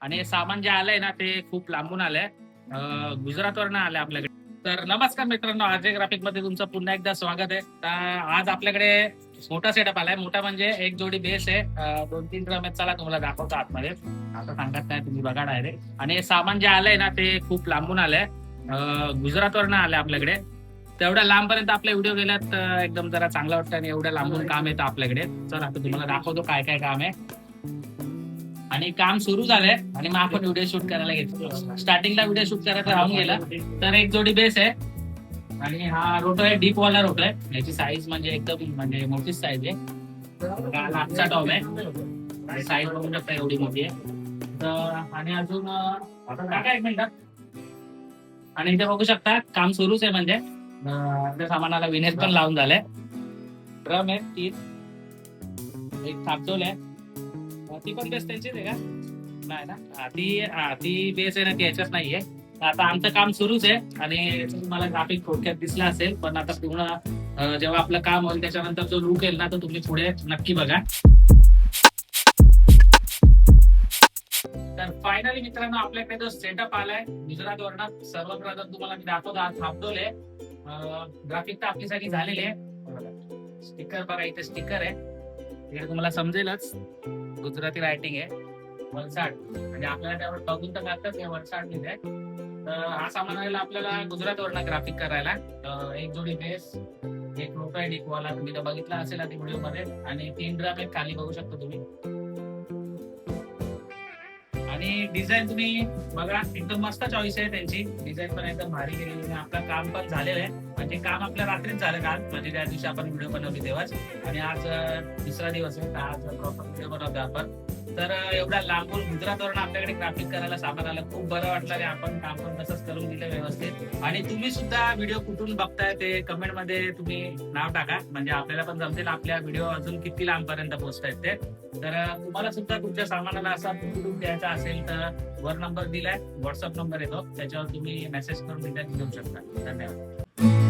आणि हे सामान जे आलंय ना ते खूप लांबून आलंय. गुजरातवरनं आलंय आपल्याकडे. तर नमस्कार मित्रांनो, अजय ग्राफिक मध्ये तुमचं पुन्हा एकदा स्वागत आहे. तर आज आपल्याकडे मोठा सेटअप आलाय. मोठा म्हणजे एक जोडी बेस आहे, 2-3 ड्रम आहेत. चला तुम्हाला दाखवतो आतमध्ये. आता सांगत नाही, तुम्ही बघा डायरेक्ट. आणि हे सामान जे आलंय ना ते खूप लांबून आलंय. गुजरातवरनं आलंय आपल्याकडे. तेवढ्या लांबपर्यंत आपले व्हिडिओ गेल्यात, एकदम जरा चांगलं वाटतं. आणि एवढ्या लांबून काम येतं आपल्याकडे. चल आता तुम्हाला दाखवतो काय काय काम आहे. आणि काम सुरू झालंय आणि मग आपण व्हिडिओ शूट करायला घेतो. स्टार्टिंगला व्हिडिओ शूट करायचा राहून गेला. तर एक जोडी बेस आहे आणि हा रोटो आहे, डीप वाला रोटो आहे. याची साईज म्हणजे एकदम म्हणजे मोठीच साईज आहे. लाटचा टॉप आहे, साईज बघू शकता एवढी मोठी आहे. तर आणि अजून टाका एक मिनिट. आणि इथे बघू शकता काम सुरूच आहे. म्हणजे त्या सामानाला विनेस पण लावून झालंय. ड्रम आहे 3, एक थापडोल आहे. ती पण बेस त्यांचीच आहे का? नाही ना, ती बेस आहे ना, ती याच्याच नाहीये. आता आमचं काम सुरूच आहे आणि तुम्हाला ग्राफिक थोडक्यात दिसला असेल, पण आता पूर्ण जेव्हा आपलं काम होईल त्याच्यानंतर जो लुक येईल ना, तो तुम्ही पुढे नक्की बघा. तर फायनली मित्रांनो, आपल्याकडे जो सेटअप आलाय गुजरातवरनं, सर्वप्रथम तुम्हाला मी दाखवतो. आज थांबवले ग्राफिक तर आपल्यासाठी झालेले आहे. स्टिकर बघा, इथे स्टिकर आहे. इकडे तुम्हाला समजेलच, गुजराती रायटिंग आहे, वलसाड. म्हणजे आपल्याला त्यावर बघून तर लागतच हे वलसाड लिहिलंय. तर हा सामान आलेला आपल्याला गुजरातवरनं ग्राफिक करायला. एक जोडी बेस, एक रोटो आहे डिकवाला, तुम्ही तर बघितला असेल आधी व्हिडिओ मध्ये. आणि 3 ड्रम एक खाली बघू शकता तुम्ही. आणि डिझाईन तुम्ही बघा, एकदम मस्त चॉईस आहे त्यांची. डिझाईन पण एकदम भारी केलेली आहे. आपलं काम पण झालेलं आहे. म्हणजे काम आपल्या रात्रीच झालं काल, म्हणजे त्या दिवशी आपण व्हिडिओ बनवली तेव्हाच. आणि आज तिसरा दिवस आहे, आज प्रॉपर व्हिडिओ बनवतो आपण. तर एवढ्या लांबून गुजरातवरून आपल्याकडे ग्राफिक करायला सामान आलं, खूप बरं वाटलं. आणि आपण काम पण तसंच करून दिलं व्यवस्थित. आणि तुम्ही सुद्धा व्हिडिओ कुठून बघताय ते कमेंट मध्ये तुम्ही नाव टाका, म्हणजे आपल्याला पण समजेल आपल्या व्हिडिओ अजून किती लांबपर्यंत पोहोचतायत ते. तर तुम्हाला सुद्धा तुमच्या सामानाला असा कुठून द्यायचा असेल तर वर नंबर दिलाय, व्हॉट्सअप नंबर येतो, त्याच्यावर तुम्ही मेसेज करून डिटेल्स घेऊ शकता. धन्यवाद.